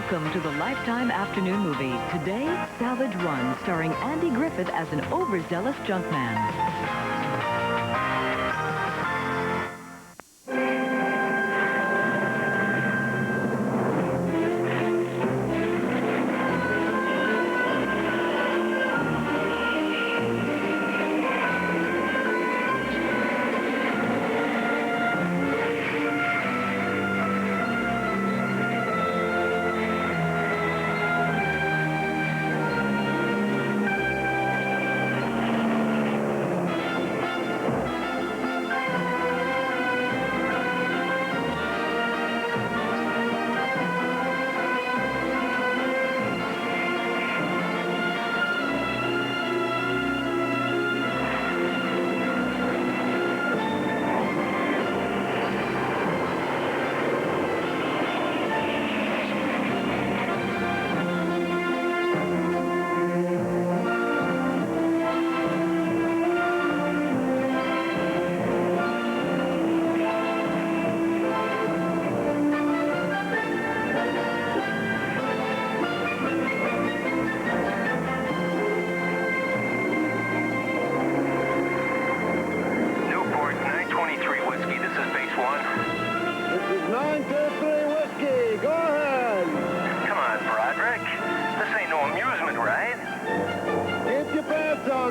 Welcome to the Lifetime Afternoon Movie. Today, Salvage 1, starring Andy Griffith as an overzealous junkman.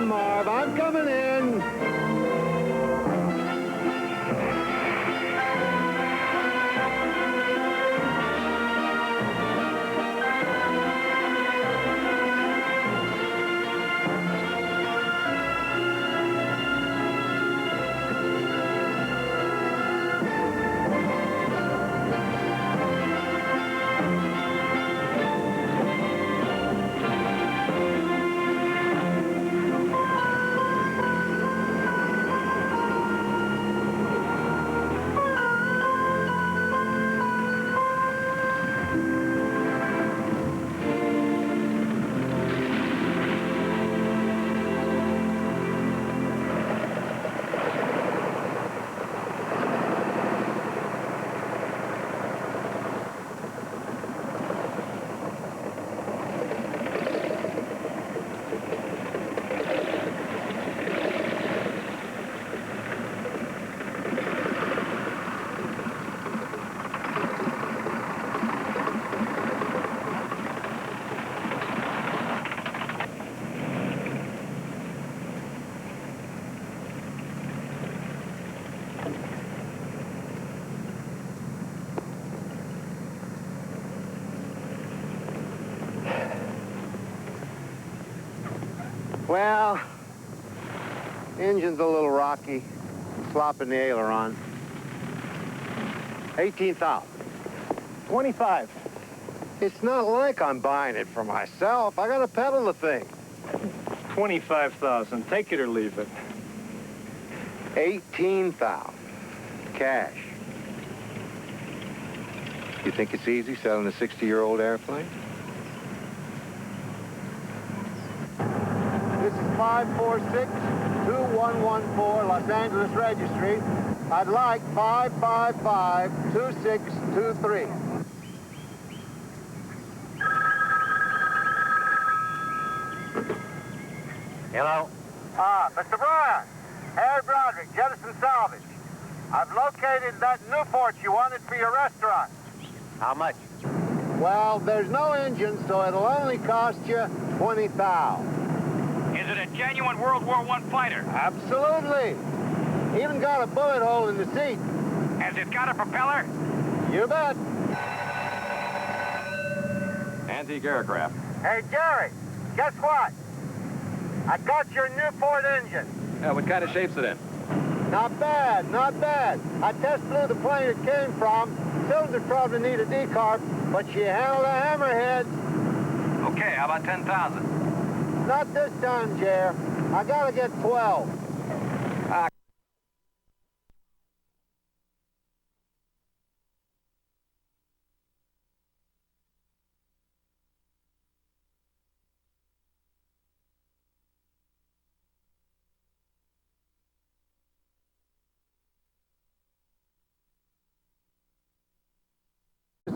Marv, I'm coming in. Well, engine's a little rocky, slopping the aileron. 18,000. 25. It's not like I'm buying it for myself. I gotta pedal the thing. 25,000. Take it or leave it. 18,000. Cash. You think it's easy selling a 60-year-old airplane? This is 546-2114 Los Angeles Registry. I'd like 555-2623. Hello? Mr. Bryan, Harry Broderick, Jettison Salvage. I've located that Newport you wanted for your restaurant. How much? Well, there's no engine, so it'll only cost you 20,000. Is it a genuine World War I fighter? Absolutely. Even got a bullet hole in the seat. Has it got a propeller? You bet. Antique aircraft. Hey, Jerry, guess what? I got your Newport engine. Yeah, what kind of shape's it in? Not bad, not bad. I test flew the plane it came from. Cylinder probably need a decarb, but she handled the hammerheads. Okay, how about 10,000? Not this time, Jer. I gotta get 12.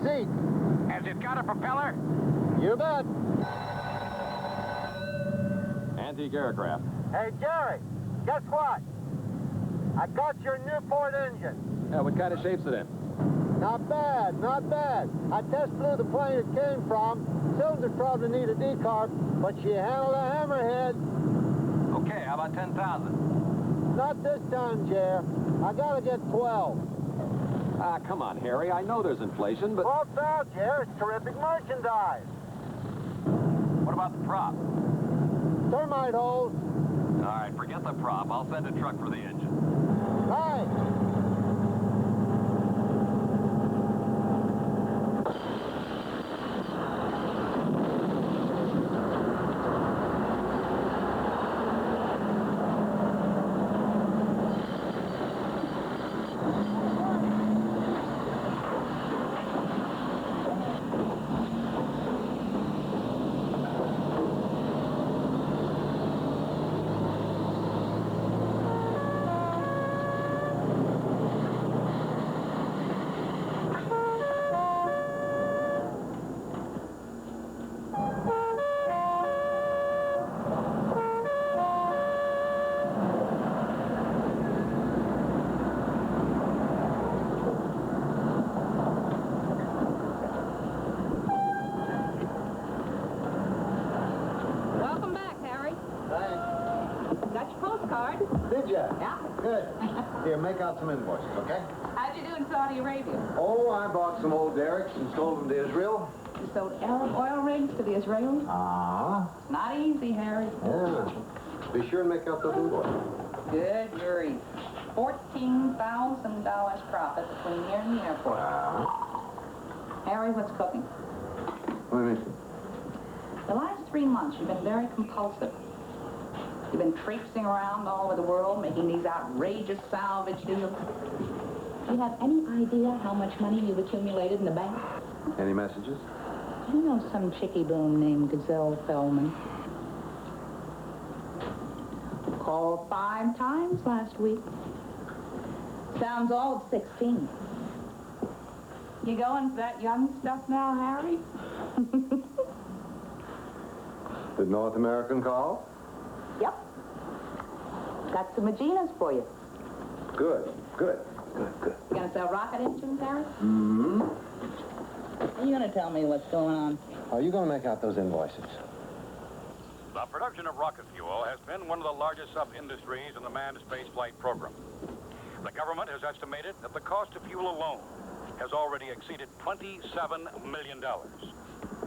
Seat. Has it got a propeller? You bet. Antique aircraft. Hey, Jerry, guess what? I got your Newport engine. Yeah, what kind of shape's it in? Not bad, not bad. I test flew the plane it came from. Cylinder probably need a decarb, but she handled a hammerhead. Okay, how about 10,000? Not this time, Jer. I gotta get 12. Ah, come on, Harry. I know there's inflation, but... 12,000, Jer. It's terrific merchandise. What about the prop? Termite holes. All right, forget the prop. I'll send a truck for the engine. Right. Welcome back, Harry. Thanks. Got your postcard. Did ya? Yeah. Good. Here, make out some invoices, okay? How'd you do in Saudi Arabia? Oh, I bought some old derricks and sold them to Israel. You sold Arab oil rigs to the Israelis? Ah. Not easy, Harry. Yeah. Be sure and make out those invoices. Good grief. $14,000 profit between here and the airport. Harry, what's cooking? What do you mean? The last 3 months, you've been very compulsive. You've been traipsing around all over the world, making these outrageous salvage deals. Do you have any idea how much money you've accumulated in the bank? Any messages? Do you know some chickie boom named Gazelle Fellman? Called 5 times last week. Sounds old, 16. You going for that young stuff now, Harry? Did North American call? Yep. Got some Maginas for you. Good, good, good, good. You gonna sell rocket engines, Harry? Mm-hmm. Are you gonna tell me what's going on? Are you going to make out those invoices? The production of rocket fuel has been one of the largest sub-industries in the manned spaceflight program. The government has estimated that the cost of fuel alone has already exceeded $27 million.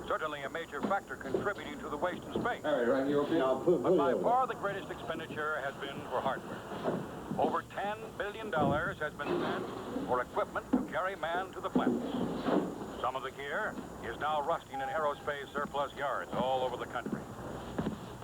Certainly a major factor contributing to the waste in space. All right, right, you okay? No, But by far the greatest expenditure has been for hardware. Over $10 billion has been spent for equipment to carry man to the planets. Some of the gear is now rusting in aerospace surplus yards all over the country.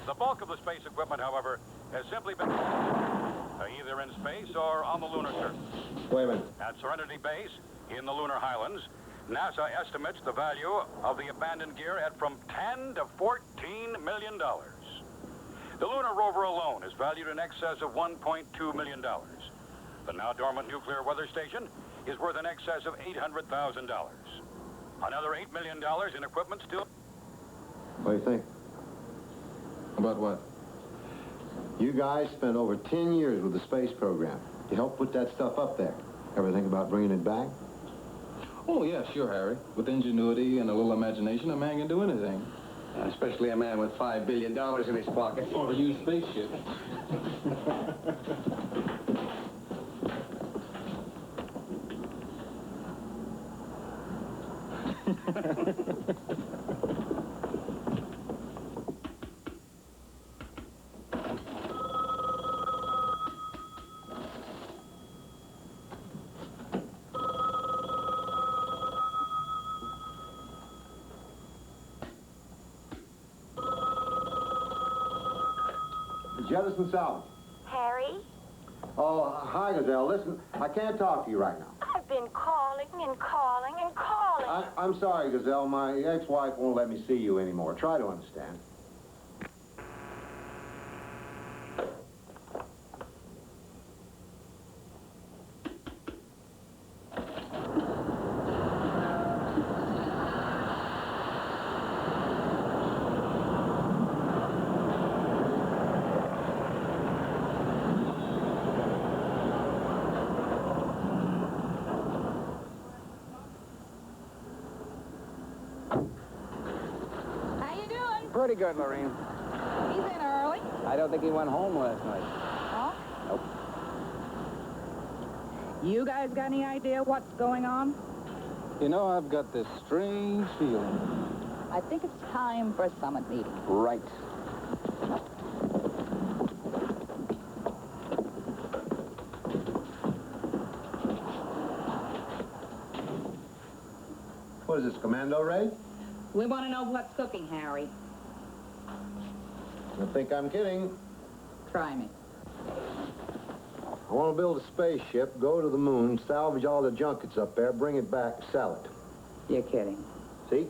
The bulk of the space equipment, however, has simply been either in space or on the lunar surface. Wait a minute. At Serenity Base in the Lunar Highlands, NASA estimates the value of the abandoned gear at from $10 to $14 million. The lunar rover alone is valued in excess of $1.2 million. The now dormant nuclear weather station is worth in excess of $800,000. Another $8 million in equipment still. What do you think? About what? You guys spent over 10 years with the space program. You helped put that stuff up there. Ever think about bringing it back? Oh, yeah, sure, Harry. With ingenuity and a little imagination, a man can do anything. Especially a man with $5 billion in his pocket. Or a used spaceship. Jettison Salvage. Harry, Oh, hi, Gazelle. Listen, I can't talk to you right now. I've been calling and calling and calling. I'm sorry, Gazelle. My ex-wife won't let me see you anymore. Try to understand. Pretty good, Lorraine. He's in early. I don't think he went home last night. Oh? Nope. You guys got any idea what's going on? You know, I've got this strange feeling. I think it's time for a summit meeting. Right. What is this, commando raid? We want to know what's cooking, Harry. I think I'm kidding. Try me. I want to build a spaceship, go to the moon, salvage all the junk that's up there, bring it back, sell it. You're kidding. See?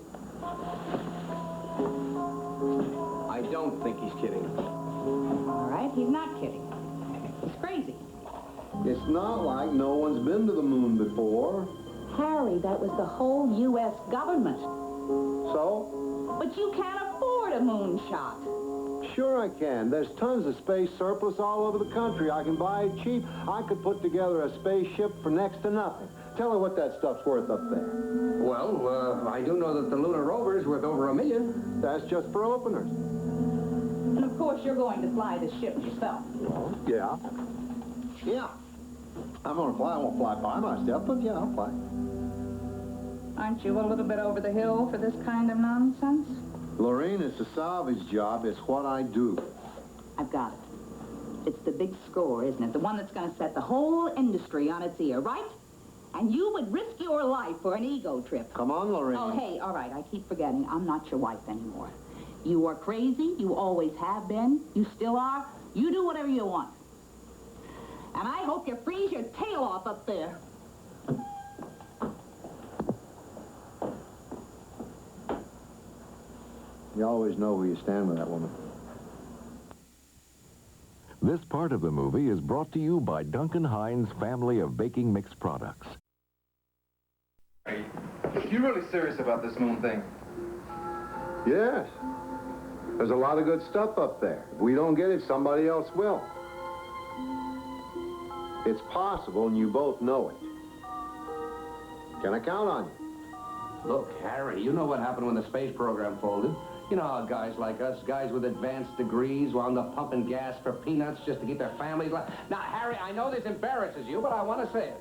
I don't think he's kidding. All right, he's not kidding. He's crazy. It's not like no one's been to the moon before. Harry, that was the whole U.S. government. So? But you can't afford a moonshot. Sure I can. There's tons of space surplus all over the country. I can buy it cheap. I could put together a spaceship for next to nothing. Tell her what that stuff's worth up there. Well, I do know that the lunar rover's worth over $1 million. That's just for openers. And of course, you're going to fly the ship yourself. Well, yeah. Yeah. I'm going to fly. I won't fly by myself, but yeah, I'll fly. Aren't you a little bit over the hill for this kind of nonsense? Lorraine, it's a salvage job. It's what I do. I've got it. It's the big score, isn't it? The one that's going to set the whole industry on its ear, right? And you would risk your life for an ego trip. Come on, Lorraine. Oh, hey, all right, I keep forgetting. I'm not your wife anymore. You are crazy. You always have been. You still are. You do whatever you want. And I hope you freeze your tail off up there. You always know where you stand with that woman. This part of the movie is brought to you by Duncan Hines' family of baking mix products. You're really serious about this moon thing? Yes. There's a lot of good stuff up there. If we don't get it, somebody else will. It's possible, and you both know it. Can I count on you? Look, Harry, you know what happened when the space program folded. You know how guys like us, guys with advanced degrees, wound up pumping gas for peanuts just to keep their families alive. Now, Harry, I know this embarrasses you, but I want to say it.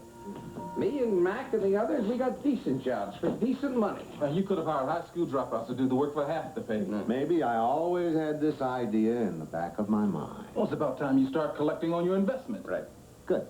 Me and Mac and the others, we got decent jobs for decent money. You could have hired high school dropouts to do the work for half the pay. Maybe I always had this idea in the back of my mind. Well, it's about time you start collecting on your investment. Right. Good.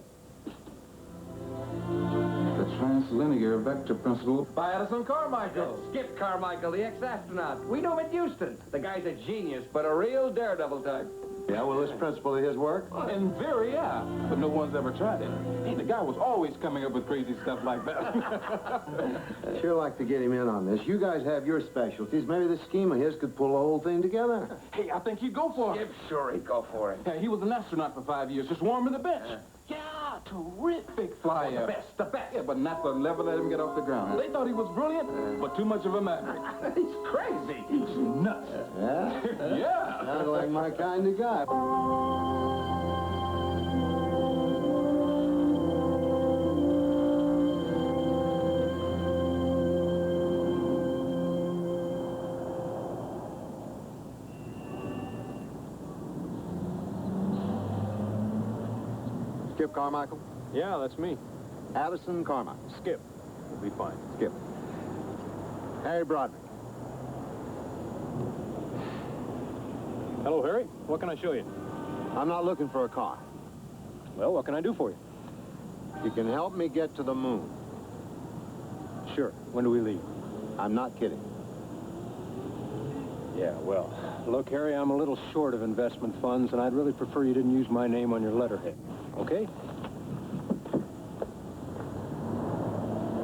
The translinear vector principle by Addison Carmichael. Skip Carmichael, the ex-astronaut. We know him at Houston. The guy's a genius, but a real daredevil type. Yeah, well, this principle of his work? In theory, yeah, but no one's ever tried it. The guy was always coming up with crazy stuff like that. Sure like to get him in on this. You guys have your specialties. Maybe this scheme of his could pull the whole thing together. Hey, I think he'd go for it. Skip, sure, he'd go for it. Hey, he was an astronaut for 5 years, just warming the bench. Yeah, terrific flyer. The best. Yeah, but NASA never let him get off the ground. They thought he was brilliant, but too much of a maverick. He's crazy. He's nuts. Yeah? Yeah. Sounds like my kind of guy. Skip Carmichael? Yeah, that's me. Addison Carmichael. Skip. We'll be fine. Skip. Harry Broderick. Hello, Harry. What can I show you? I'm not looking for a car. Well, what can I do for you? You can help me get to the moon. Sure. When do we leave? I'm not kidding. Yeah, well, look, Harry, I'm a little short of investment funds, and I'd really prefer you didn't use my name on your letterhead. Okay?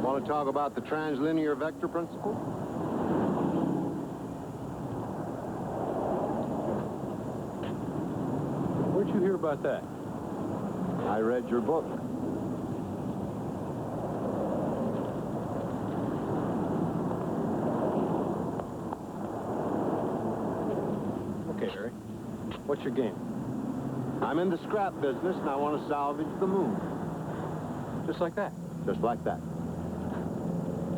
Want to talk about the translinear vector principle? Where'd you hear about that? I read your book. Okay, Harry. What's your game? I'm in the scrap business, and I want to salvage the moon. Just like that? Just like that.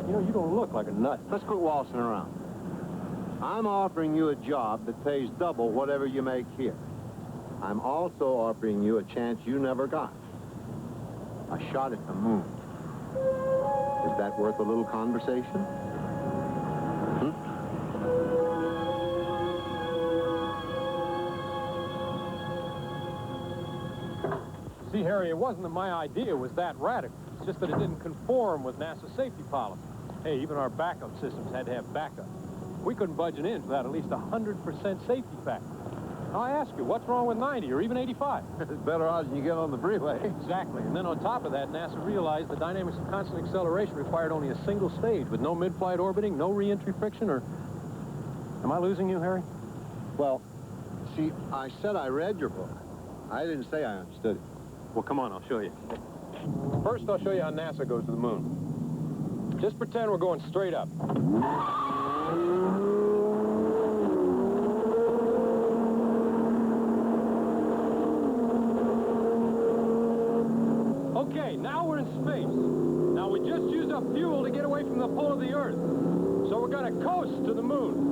You know, you don't look like a nut. Let's quit waltzing around. I'm offering you a job that pays double whatever you make here. I'm also offering you a chance you never got. A shot at the moon. Is that worth a little conversation? See, Harry, it wasn't that my idea was that radical. It's just that it didn't conform with NASA's safety policy. Hey, even our backup systems had to have backup. We couldn't budge it in without at least 100% safety factor. Now, I ask you, what's wrong with 90 or even 85? It's better odds than you get on the freeway. Exactly. And then on top of that, NASA realized the dynamics of constant acceleration required only a single stage with no mid-flight orbiting, no re-entry friction, or... Am I losing you, Harry? Well, see, I said I read your book. I didn't say I understood it. Well, come on, I'll show you. First, I'll show you how NASA goes to the moon. Just pretend we're going straight up. Okay, now we're in space. Now, we just used up fuel to get away from the pull of the Earth. So we're going to coast to the moon.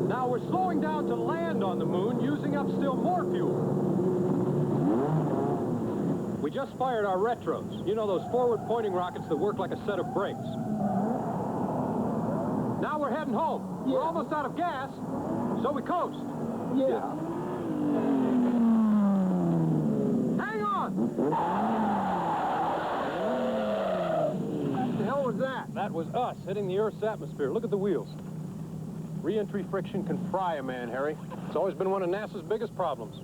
Now, we're slowing down to land on the moon, using up still more fuel. We just fired our retros. You know, those forward-pointing rockets that work like a set of brakes. Now we're heading home. Yeah. We're almost out of gas, so we coast. Yeah. Hang on! What the hell was that? That was us hitting the Earth's atmosphere. Look at the wheels. Re-entry friction can fry a man, Harry. It's always been one of NASA's biggest problems.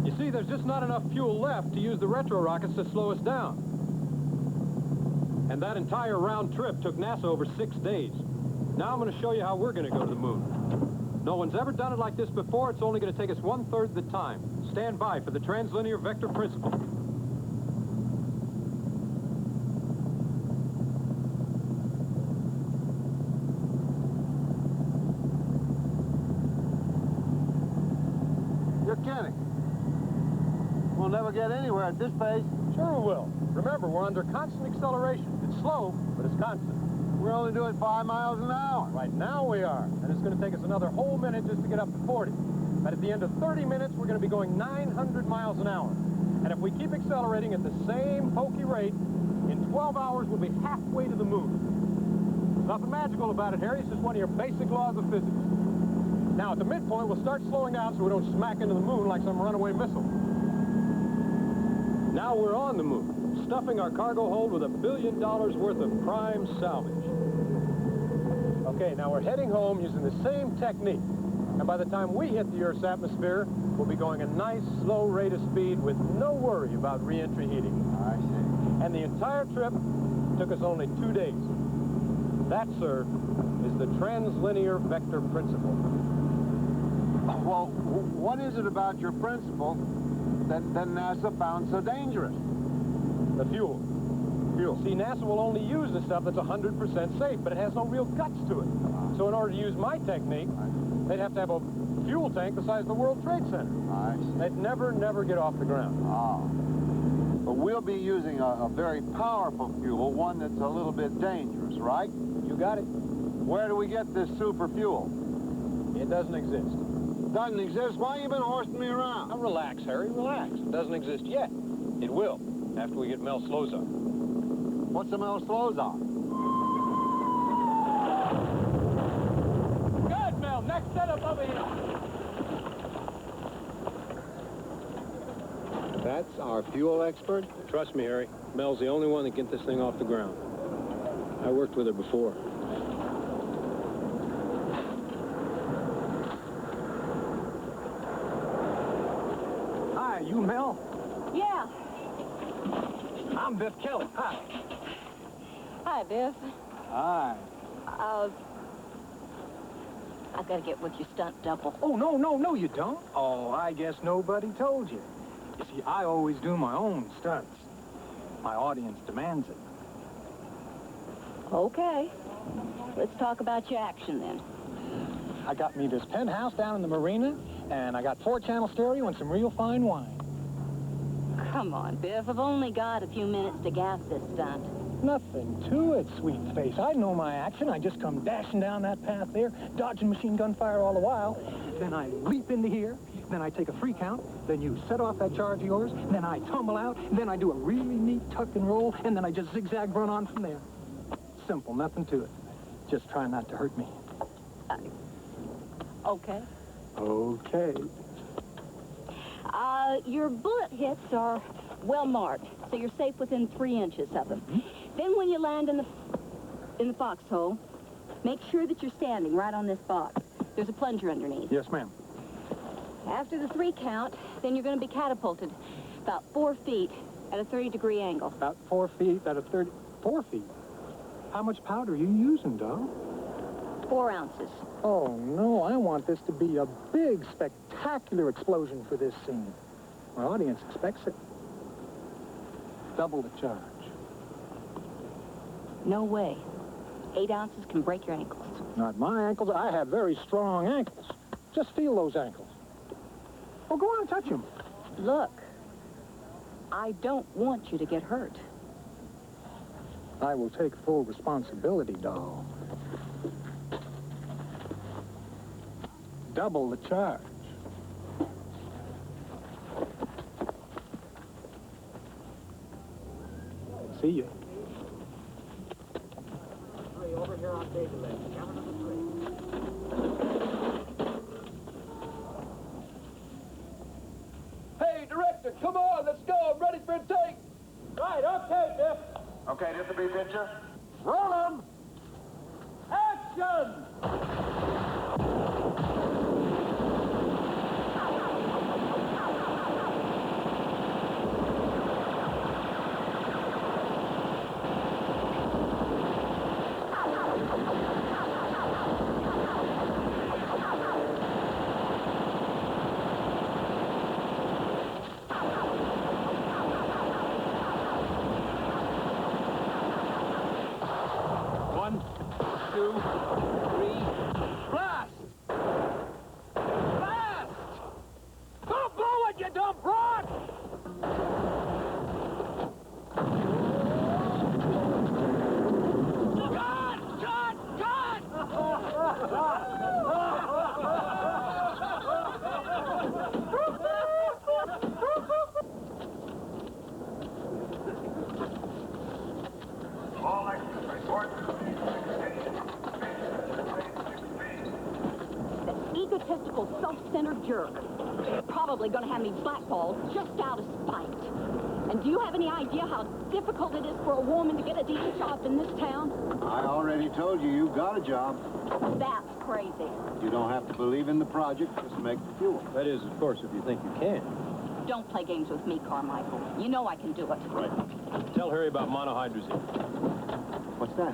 You see, there's just not enough fuel left to use the retro rockets to slow us down. And that entire round trip took NASA over 6 days. Now I'm going to show you how we're going to go to the moon. No one's ever done it like this before. It's only going to take us 1/3 the time. Stand by for the translinear vector principle. You're kidding. We'll never get anywhere at this pace. Sure we will. Remember, we're under constant acceleration. It's slow, but it's constant. We're only doing 5 miles an hour. Right now we are. And it's going to take us another whole minute just to get up to 40. But at the end of 30 minutes, we're going to be going 900 miles an hour. And if we keep accelerating at the same pokey rate, in 12 hours, we'll be halfway to the moon. There's nothing magical about it, Harry. It's just one of your basic laws of physics. Now, at the midpoint, we'll start slowing down so we don't smack into the moon like some runaway missile. Now we're on the moon, stuffing our cargo hold with $1 billion worth of prime salvage. Okay, now we're heading home using the same technique. And by the time we hit the Earth's atmosphere, we'll be going a nice, slow rate of speed with no worry about re-entry heating. I see. And the entire trip took us only 2 days. That, sir, is the translinear vector principle. Well, what is it about your principle that NASA found so dangerous? The fuel. Fuel. See, NASA will only use the stuff that's 100% safe, but it has no real guts to it. So in order to use my technique, they'd have to have a fuel tank the size of the World Trade Center. I see. They'd never get off the ground. Ah. But we'll be using a very powerful fuel, one that's a little bit dangerous, right? You got it. Where do we get this super fuel? It doesn't exist. Doesn't exist? Why you been horsing me around? Now relax, Harry, relax. It doesn't exist yet. It will, after we get Mel Slozar. What's the Mel Slozar? Good, Mel. Next setup over here. That's our fuel expert? Trust me, Harry. Mel's the only one that can get this thing off the ground. I worked with her before. Hi, you Mel? Yeah. I'm Biff Kelly. Hi. Hi, Biff. Hi. I've got to get with your stunt double. Oh, no, you don't. Oh, I guess nobody told you. You see, I always do my own stunts. My audience demands it. Okay. Let's talk about your action, then. I got me this penthouse down in the marina, and I got 4-channel stereo and some real fine wine. Come on, Biff. I've only got a few minutes to gas this stunt. Nothing to it, sweet face. I know my action. I just come dashing down that path there, dodging machine gun fire all the while. Then I leap into here. Then I take a 3 count. Then you set off that charge of yours. Then I tumble out. Then I do a really neat tuck and roll. And then I just zigzag run on from there. Simple, nothing to it. Just try not to hurt me. Okay. Okay. Your bullet hits are well marked, so you're safe within 3 inches of them. Then when you land in the foxhole, make sure that you're standing right on this box. There's a plunger underneath. Yes, ma'am. After the 3 count, then you're going to be catapulted about 4 feet at a 30-degree angle. About 4 feet at a 4 feet? How much powder are you using, Doc? 4 ounces. Oh, no, I want this to be a big, spectacular explosion for this scene. My audience expects it. Double the charge. No way. 8 ounces can break your ankles. Not my ankles. I have very strong ankles. Just feel those ankles. Oh, go on and touch them. Look, I don't want you to get hurt. I will take full responsibility, doll. Double the charge. See you. Over here on stage 11, camera number 3. Hey, director, come on, let's go. I'm ready for a take. Right, okay, Biff. Okay, this will be picture. Roll 'em. Action! Egotistical, self-centered jerk. Probably going to have me blackballed just out of spite. And do you have any idea how difficult it is for a woman to get a decent job in this town? I already told you, you've got a job. That's crazy. You don't have to believe in the project, just make the fuel. That is, of course, if you think you can. Don't play games with me, Carmichael. You know I can do it. Right. Tell Harry about monohydrazine. What's that?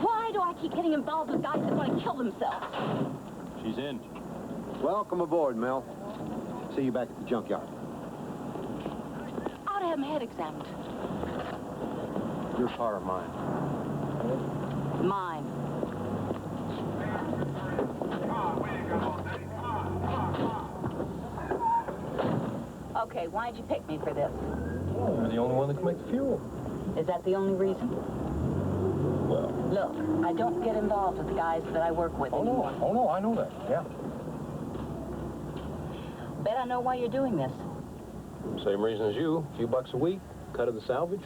Why do I keep getting involved with guys that want to kill themselves? She's in. Welcome aboard, Mel. See you back at the junkyard. I ought to have my head examined. Your car or mine? Mine. Okay, why'd you pick me for this? Well, you're the only one that can make the fuel. Is that the only reason? Well... Look, I don't get involved with the guys that I work with anymore. Oh, no, I know that, yeah. Bet I know why you're doing this. Same reason as you. A few bucks a week, cut of the salvage.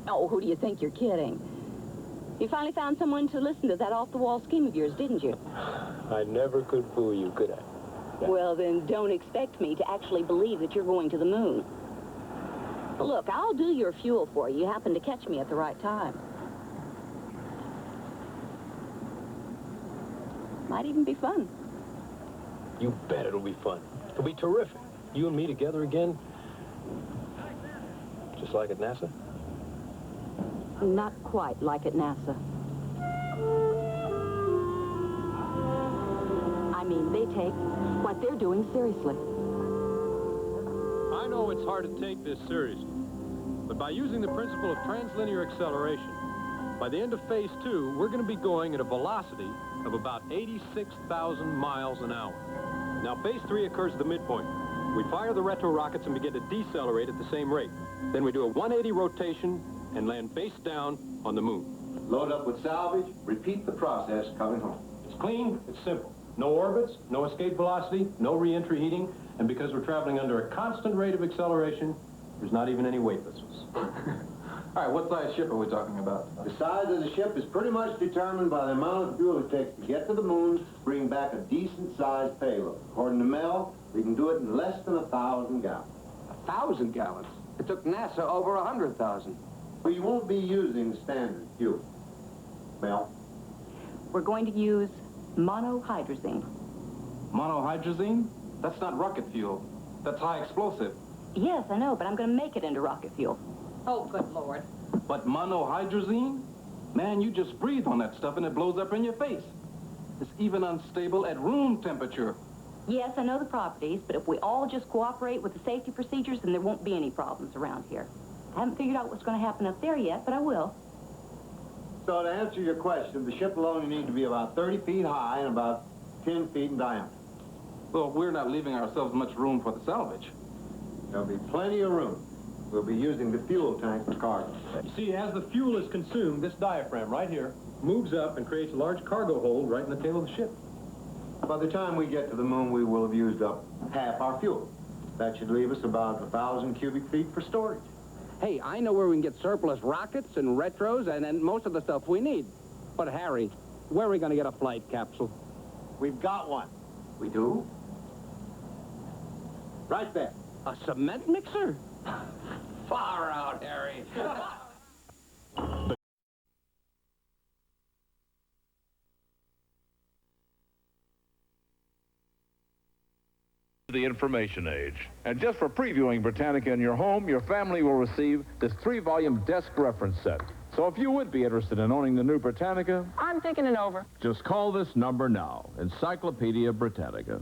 Oh, who do you think you're kidding? You finally found someone to listen to that off-the-wall scheme of yours, didn't you? I never could fool you, could I? Yeah. Well, then don't expect me to actually believe that you're going to the moon. Look, I'll do your fuel for you. You happen to catch me at the right time. Might even be fun. You bet it'll be fun. It'll be terrific. You and me together again. Just like at NASA? Not quite like at NASA. I mean, they take what they're doing seriously. I know it's hard to take this seriously, but by using the principle of translinear acceleration, by the end of phase 2, we're going to be going at a velocity of about 86,000 miles an hour. Now, phase 3 occurs at the midpoint. We fire the retro rockets and begin to decelerate at the same rate. Then we do a 180 rotation and land face down on the moon. Load up with salvage, repeat the process coming home. It's clean, it's simple. No orbits, no escape velocity, no re-entry heating, and because we're traveling under a constant rate of acceleration, there's not even any weightlessness. All right, what size ship are we talking about? The size of the ship is pretty much determined by the amount of fuel it takes to get to the moon, bring back a decent-sized payload. According to Mel, we can do it in less than 1,000 gallons. 1,000 gallons? It took NASA over 100,000. We won't be using standard fuel. Mel? We're going to use monohydrazine. Monohydrazine? That's not rocket fuel. That's high explosive. Yes, I know, but I'm going to make it into rocket fuel. Oh, good Lord. But monohydrazine? Man, you just breathe on that stuff and it blows up in your face. It's even unstable at room temperature. Yes, I know the properties, but if we all just cooperate with the safety procedures, then there won't be any problems around here. I haven't figured out what's going to happen up there yet, but I will. So to answer your question, the ship will only need to be about 30 feet high and about 10 feet in diameter. Well, we're not leaving ourselves much room for the salvage. There'll be plenty of room. We'll be using the fuel tank for cargo. You see, as the fuel is consumed, this diaphragm right here moves up and creates a large cargo hold right in the tail of the ship. By the time we get to the moon, we will have used up half our fuel. That should leave us about 1,000 cubic feet for storage. Hey, I know where we can get surplus rockets and retros and most of the stuff we need. But, Harry, where are we going to get a flight capsule? We've got one. We do? Right there. A cement mixer? Far out, Harry. The information age. And just for previewing Britannica in your home, your family will receive this 3-volume desk reference set. So if you would be interested in owning the new Britannica, I'm thinking it over. just call this number now. Encyclopedia Britannica.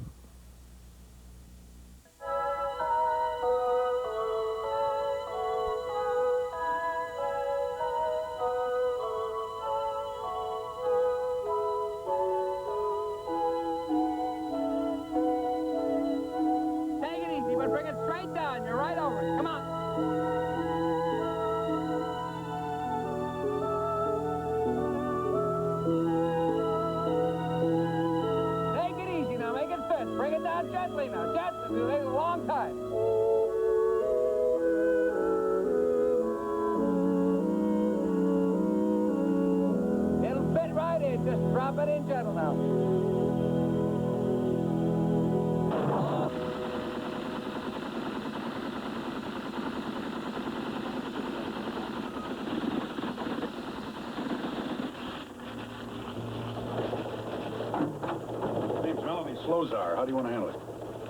Slows are. How do you want to handle it?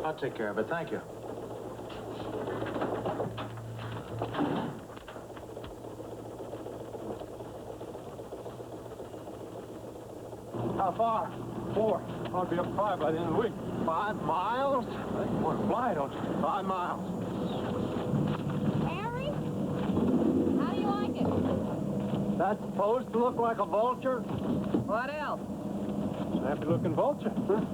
I'll take care of it. Thank you. How far? 4. I'll be up 5 by the end of the week. 5 miles? You want to fly, don't you? 5 miles. Harry? How do you like it? That's supposed to look like a vulture? What else? It's a happy-looking vulture, huh?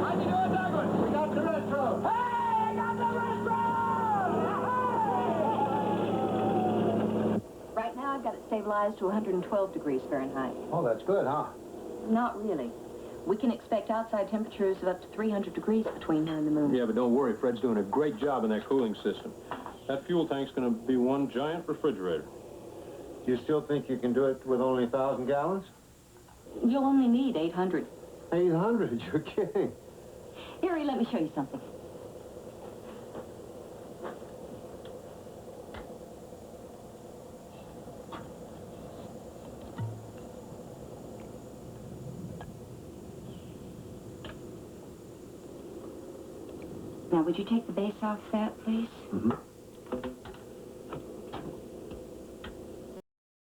How you doing, Douglas? We got the retro. Hey, I got the retro! Right now, I've got it stabilized to 112 degrees Fahrenheit. Oh, that's good, huh? Not really. We can expect outside temperatures of up to 300 degrees between here and the moon. Yeah, but don't worry. Fred's doing a great job in that cooling system. That fuel tank's going to be one giant refrigerator. Do you still think you can do it with only 1,000 gallons? You'll only need 800. 800? You're kidding. Harry, let me show you something. Now, would you take the base off that, please? Mm-hmm.